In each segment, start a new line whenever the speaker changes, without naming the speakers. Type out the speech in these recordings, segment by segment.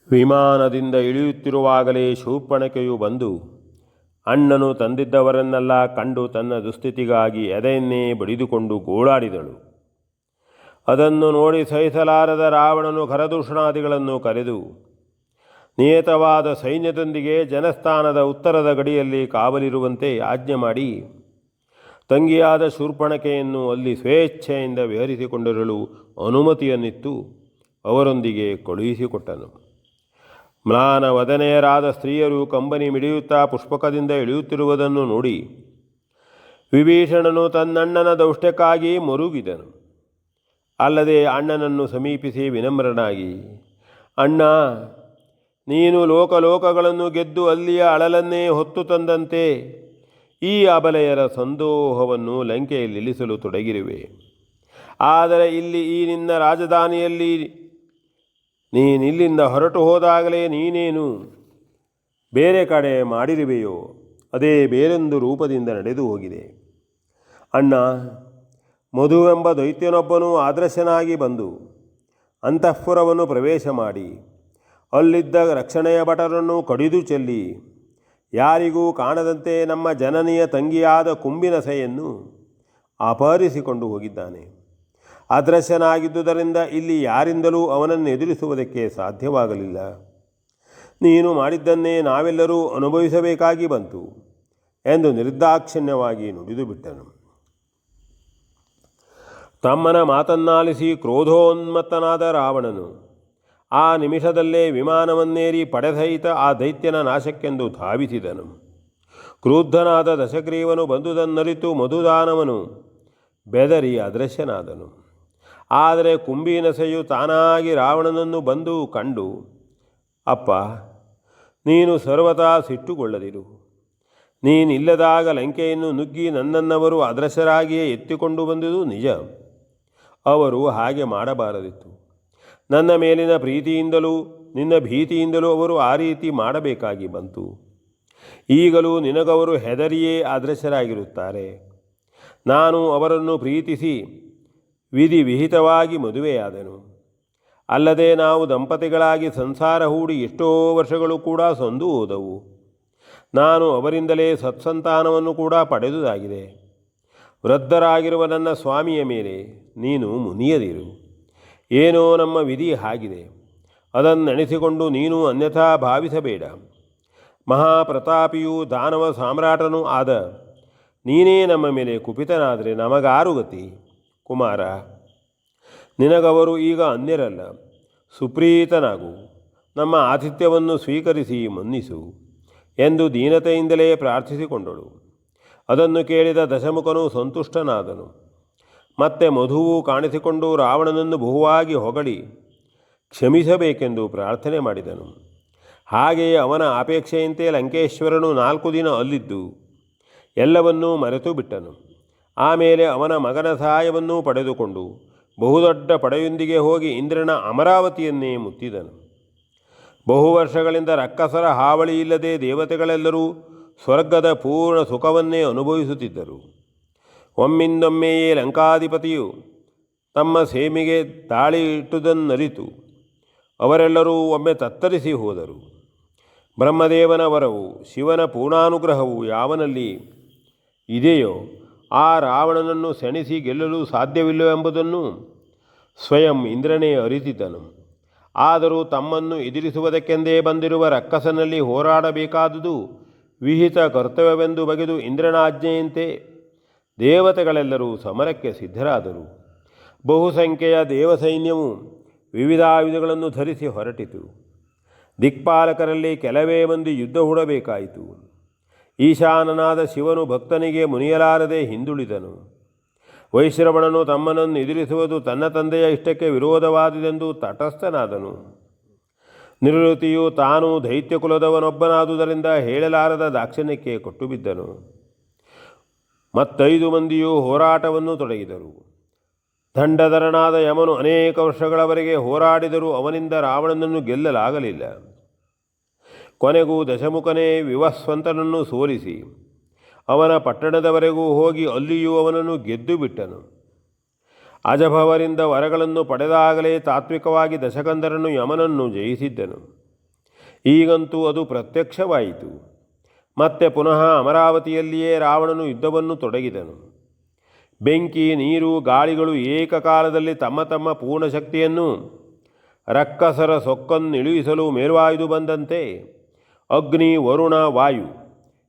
ವಿಮಾನದಿಂದ ಇಳಿಯುತ್ತಿರುವಾಗಲೇ ಶೂರ್ಪಣಖೆಯು ಬಂದು ಅಣ್ಣನು ತಂದಿದ್ದವರನ್ನೆಲ್ಲ ಕಂಡು ತನ್ನ ದುಸ್ಥಿತಿಗಾಗಿ ಎದೆಯನ್ನೇ ಬಡಿದುಕೊಂಡು ಗೋಳಾಡಿದಳು. ಅದನ್ನು ನೋಡಿ ಸಹಿಸಲಾರದ ರಾವಣನು ಖರದೂಷಣಾದಿಗಳನ್ನು ಕರೆದು ನಿಯತವಾದ ಸೈನ್ಯದೊಂದಿಗೆ ಜನಸ್ಥಾನದ ಉತ್ತರದ ಗಡಿಯಲ್ಲಿ ಕಾವಲಿರುವಂತೆ ಆಜ್ಞೆ ಮಾಡಿ ತಂಗಿಯಾದ ಶೂರ್ಪಣಖೆಯನ್ನು ಅಲ್ಲಿ ಸ್ವೇಚ್ಛೆಯಿಂದ ವಿಹರಿಸಿಕೊಂಡಿರಲು ಅನುಮತಿಯನ್ನಿತ್ತು ಅವರೊಂದಿಗೆ ಕಳುಹಿಸಿಕೊಟ್ಟನು. ಮ್ಲಾನ ವದನೆಯರಾದ ಸ್ತ್ರೀಯರು ಕಂಬನಿ ಮಿಡಿಯುತ್ತಾ ಪುಷ್ಪಕದಿಂದ ಇಳಿಯುತ್ತಿರುವುದನ್ನು ನೋಡಿ ವಿಭೀಷಣನು ತನ್ನಣ್ಣನ ದೌಷ್ಟ್ಯಕ್ಕಾಗಿ ಮರುಗಿದನು. ಅಲ್ಲದೆ ಅಣ್ಣನನ್ನು ಸಮೀಪಿಸಿ ವಿನಮ್ರನಾಗಿ, ಅಣ್ಣ, ನೀನು ಲೋಕಲೋಕಗಳನ್ನು ಗೆದ್ದು ಅಲ್ಲಿಯ ಅಳಲನ್ನೇ ಹೊತ್ತು ತಂದಂತೆ ಈ ಅಬಲೆಯರ ಸಂದೋಹವನ್ನು ಲಂಕೆಯಲ್ಲಿ ಇಳಿಸಲು ತೊಡಗಿರುವೆ. ಆದರೆ ಇಲ್ಲಿ ಈ ನಿನ್ನ ರಾಜಧಾನಿಯಲ್ಲಿ ನೀನಿಲ್ಲಿಂದ ಹೊರಟು ಹೋದಾಗಲೇ ನೀನೇನು ಬೇರೆ ಕಡೆ ಮಾಡಿರುವೆಯೋ ಅದೇ ಬೇರೊಂದು ರೂಪದಿಂದ ನಡೆದು ಹೋಗಿದೆ. ಅಣ್ಣ, ಮಧುವೆಂಬ ದೈತ್ಯನೊಬ್ಬನು ಆದರ್ಶನಾಗಿ ಬಂದು ಅಂತಃಪುರವನ್ನು ಪ್ರವೇಶ ಮಾಡಿ ಅಲ್ಲಿದ್ದ ರಕ್ಷಣೆಯ ಭಟರನ್ನು ಕಡಿದು ಚೆಲ್ಲಿ ಯಾರಿಗೂ ಕಾಣದಂತೆ ನಮ್ಮ ಜನನಿಯ ತಂಗಿಯಾದ ಕುಂಬಿನಸೆಯನ್ನು ಅಪಹರಿಸಿಕೊಂಡು ಹೋಗಿದ್ದಾನೆ. ಅದೃಶ್ಯನಾಗಿದ್ದುದರಿಂದ ಇಲ್ಲಿ ಯಾರಿಂದಲೂ ಅವನನ್ನು ಎದುರಿಸುವುದಕ್ಕೆ ಸಾಧ್ಯವಾಗಲಿಲ್ಲ. ನೀನು ಮಾಡಿದ್ದನ್ನೇ ನಾವೆಲ್ಲರೂ ಅನುಭವಿಸಬೇಕಾಗಿ ಬಂತು ಎಂದು ನಿರ್ದಾಕ್ಷಿಣ್ಯವಾಗಿ ನುಡಿದು ಬಿಟ್ಟನು. ತಮ್ಮನ ಮಾತನ್ನಾಲಿಸಿ ಕ್ರೋಧೋನ್ಮತ್ತನಾದ ರಾವಣನು ಆ ನಿಮಿಷದಲ್ಲೇ ವಿಮಾನವನ್ನೇರಿ ಪಡೆಸಹಿತ ಆ ದೈತ್ಯನ ನಾಶಕ್ಕೆಂದು ಧಾವಿಸಿದನು. ಕ್ರುದ್ಧನಾದ ದಶಗ್ರೀವನು ಬಂದುದನ್ನರಿತು ಮಧುದಾನವನು ಬೆದರಿ ಅದೃಶ್ಯನಾದನು. ಆದರೆ ಕುಂಬಿನಸೆಯು ತಾನಾಗಿ ರಾವಣನನ್ನು ಬಂದು ಕಂಡು, ಅಪ್ಪ, ನೀನು ಸರ್ವತಾ ಸಿಟ್ಟುಗೊಳ್ಳದಿರು. ನೀನಿಲ್ಲದಾಗ ಲಂಕೆಯನ್ನು ನುಗ್ಗಿ ನನ್ನನ್ನವರು ಅದೃಶ್ಯರಾಗಿಯೇ ಎತ್ತಿಕೊಂಡು ಬಂದುದು ನಿಜ. ಅವರು ಹಾಗೆ ಮಾಡಬಾರದಿತ್ತು. ನನ್ನ ಮೇಲಿನ ಪ್ರೀತಿಯಿಂದಲೂ ನಿನ್ನ ಭೀತಿಯಿಂದಲೂ ಅವರು ಆ ರೀತಿ ಮಾಡಬೇಕಾಗಿ ಬಂತು. ಈಗಲೂ ನಿನಗವರು ಹೆದರಿಯೇ ಅದೃಶ್ಯರಾಗಿರುತ್ತಾರೆ. ನಾನು ಅವರನ್ನು ಪ್ರೀತಿಸಿ ವಿಧಿವಿಹಿತವಾಗಿ ಮದುವೆಯಾದನು. ಅಲ್ಲದೆ ನಾವು ದಂಪತಿಗಳಾಗಿ ಸಂಸಾರ ಹೂಡಿ ಎಷ್ಟೋ ವರ್ಷಗಳು ಕೂಡ ಸಂದು ಹೋದವು. ನಾನು ಅವರಿಂದಲೇ ಸತ್ಸಂತಾನವನ್ನು ಕೂಡ ಪಡೆದುದಾಗಿದೆ. ವೃದ್ಧರಾಗಿರುವ ನನ್ನ ಸ್ವಾಮಿಯ ಮೇಲೆ ನೀನು ಮುನಿಯದಿರು. ಏನೋ ನಮ್ಮ ವಿಧಿ ಆಗಿದೆ, ಅದನ್ನೆಣಿಸಿಕೊಂಡು ನೀನು ಅನ್ಯಥಾ ಭಾವಿಸಬೇಡ. ಮಹಾಪ್ರತಾಪಿಯೂ ದಾನವ ಸಾಮ್ರಾಟನೂ ಆದ ನೀನೇ ನಮ್ಮ ಮೇಲೆ ಕುಪಿತನಾದರೆ ನಮಗಾರು ಗತಿ? ಕುಮಾರ, ನಿನಗವರು ಈಗ ಅನ್ಯರಲ್ಲ. ಸುಪ್ರೀತನಾಗು, ನಮ್ಮ ಆತಿಥ್ಯವನ್ನು ಸ್ವೀಕರಿಸಿ ಮನ್ನಿಸು ಎಂದು ದೀನತೆಯಿಂದಲೇ ಪ್ರಾರ್ಥಿಸಿಕೊಂಡಳು. ಅದನ್ನು ಕೇಳಿದ ದಶಮುಖನು ಸಂತುಷ್ಟನಾದನು. ಮತ್ತೆ ಮಧುವು ಕಾಣಿಸಿಕೊಂಡು ರಾವಣನನ್ನು ಬಹುವಾಗಿ ಹೊಗಳಿ ಕ್ಷಮಿಸಬೇಕೆಂದು ಪ್ರಾರ್ಥನೆ ಮಾಡಿದನು. ಹಾಗೆಯೇ ಅವನ ಅಪೇಕ್ಷೆಯಂತೆ ಲಂಕೇಶ್ವರನು 4 ದಿನ ಅಲ್ಲಿದ್ದು ಎಲ್ಲವನ್ನೂ ಮರೆತು ಬಿಟ್ಟನು. ಆಮೇಲೆ ಅವನ ಮಗನ ಸಹಾಯವನ್ನು ಪಡೆದುಕೊಂಡು ಬಹುದೊಡ್ಡ ಪಡೆಯೊಂದಿಗೆ ಹೋಗಿ ಇಂದ್ರನ ಅಮರಾವತಿಯನ್ನೇ ಮುತ್ತಿದನು. ಬಹು ವರ್ಷಗಳಿಂದ ರಕ್ಕಸರ ಹಾವಳಿ ಇಲ್ಲದೆ ದೇವತೆಗಳೆಲ್ಲರೂ ಸ್ವರ್ಗದ ಪೂರ್ಣ ಸುಖವನ್ನೇ ಅನುಭವಿಸುತ್ತಿದ್ದರು. ಒಮ್ಮಿಂದೊಮ್ಮೆಯೇ ಲಂಕಾಧಿಪತಿಯು ತಮ್ಮ ಸೇಮಿಗೆ ದಾಳಿ ಇಟ್ಟುದನ್ನರಿತು ಅವರೆಲ್ಲರೂ ಒಮ್ಮೆ ತತ್ತರಿಸಿ ಹೋದರು. ಬ್ರಹ್ಮದೇವನ ವರವು, ಶಿವನ ಪೂರ್ಣಾನುಗ್ರಹವು ಯಾವನಲ್ಲಿ ಇದೆಯೋ ಆ ರಾವಣನನ್ನು ಸೆಣಿಸಿ ಗೆಲ್ಲಲು ಸಾಧ್ಯವಿಲ್ಲವೆಂಬುದನ್ನು ಸ್ವಯಂ ಇಂದ್ರನೇ ಅರಿತಿದ್ದನು. ಆದರೂ ತಮ್ಮನ್ನು ಎದುರಿಸುವುದಕ್ಕೆಂದೇ ಬಂದಿರುವ ರಕ್ಕಸನಲ್ಲಿ ಹೋರಾಡಬೇಕಾದುದು ವಿಹಿತ ಕರ್ತವ್ಯವೆಂದು ಬಗೆದು ಇಂದ್ರನ ಆಜ್ಞೆಯಂತೆ ದೇವತೆಗಳೆಲ್ಲರೂ ಸಮರಕ್ಕೆ ಸಿದ್ಧರಾದರು. ಬಹುಸಂಖ್ಯೆಯ ದೇವಸೈನ್ಯವು ವಿವಿಧಾಯುಧಗಳನ್ನು ಧರಿಸಿ ಹೊರಟಿತು. ದಿಕ್ಪಾಲಕರಲ್ಲಿ ಕೆಲವೇ ಮಂದಿ ಯುದ್ಧ ಹೂಡಬೇಕಾಯಿತು. ಈಶಾನನಾದ ಶಿವನು ಭಕ್ತನಿಗೆ ಮುನಿಯಲಾರದೆ ಹಿಂದುಳಿದನು. ವೈಶ್ರವಣನು ತಮ್ಮನನ್ನು ಎದುರಿಸುವುದು ತನ್ನ ತಂದೆಯ ಇಷ್ಟಕ್ಕೆ ವಿರೋಧವಾದುದೆಂದು ತಟಸ್ಥನಾದನು. ನಿವೃತ್ತಿಯು ತಾನು ದೈತ್ಯಕುಲದವನೊಬ್ಬನಾದುದರಿಂದ ಹೇಳಲಾರದ ದಾಕ್ಷಿಣ್ಯಕ್ಕೆ ಕೊಟ್ಟುಬಿದ್ದನು. 5 ಮಂದಿಯೂ ಹೋರಾಟವನ್ನು ತೊಡಗಿದರು. ದಂಡಧರನಾದ ಯಮನು ಅನೇಕ ವರ್ಷಗಳವರೆಗೆ ಹೋರಾಡಿದರೂ ಅವನಿಂದ ರಾವಣನನ್ನು ಗೆಲ್ಲಲಾಗಲಿಲ್ಲ. ಕೊನೆಗೂ ದಶಮುಖನೇ ವಿವಸ್ವಂತನನ್ನು ಸೋಲಿಸಿ ಅವನ ಪಟ್ಟಣದವರೆಗೂ ಹೋಗಿ ಅಲ್ಲಿಯೂ ಅವನನ್ನು ಗೆದ್ದು ಬಿಟ್ಟನು. ಅಜಭವರಿಂದ ವರಗಳನ್ನು ಪಡೆದಾಗಲೇ ತಾತ್ವಿಕವಾಗಿ ದಶಕಂಧರನು ಯಮನನ್ನು ಜಯಿಸಿದ್ದನು. ಈಗಂತೂ ಅದು ಪ್ರತ್ಯಕ್ಷವಾಯಿತು. ಮತ್ತೆ ಪುನಃ ಅಮರಾವತಿಯಲ್ಲಿಯೇ ರಾವಣನು ಯುದ್ಧವನ್ನು ತೊಡಗಿದನು. ಬೆಂಕಿ, ನೀರು, ಗಾಳಿಗಳು ಏಕಕಾಲದಲ್ಲಿ ತಮ್ಮ ತಮ್ಮ ಪೂರ್ಣ ಶಕ್ತಿಯನ್ನು ರಕ್ಕಸರ ಸೊಕ್ಕನ್ನಿಳುಹಿಸಲು ಮೇಲ್ವಾಯ್ದು ಬಂದಂತೆ ಅಗ್ನಿ, ವರುಣ, ವಾಯು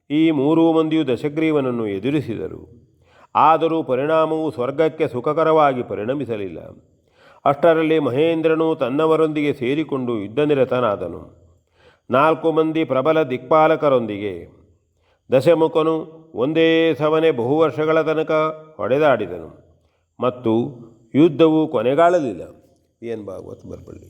ಈ ಮೂರೂ ಮಂದಿಯು ದಶಗ್ರೀವನನ್ನು ಎದುರಿಸಿದರು. ಆದರೂ ಪರಿಣಾಮವು ಸ್ವರ್ಗಕ್ಕೆ ಸುಖಕರವಾಗಿ ಪರಿಣಮಿಸಲಿಲ್ಲ. ಅಷ್ಟರಲ್ಲಿ ಮಹೇಂದ್ರನು ತನ್ನವರೊಂದಿಗೆ ಸೇರಿಕೊಂಡು ಯುದ್ಧನಿರತನಾದನು. 4 ಮಂದಿ ಪ್ರಬಲ ದಿಕ್ಪಾಲಕರೊಂದಿಗೆ. ದಶಮುಖನು ಒಂದೇ ಸವನೆ ಬಹು ವರ್ಷಗಳ ತನಕ ಹೊಡೆದಾಡಿದನು ಮತ್ತು ಯುದ್ಧವು ಕೊನೆಗಾಣಲಿಲ್ಲ. ಎನ್ ಭಾಗವತ್ ಬರಬಳ್ಳಿ.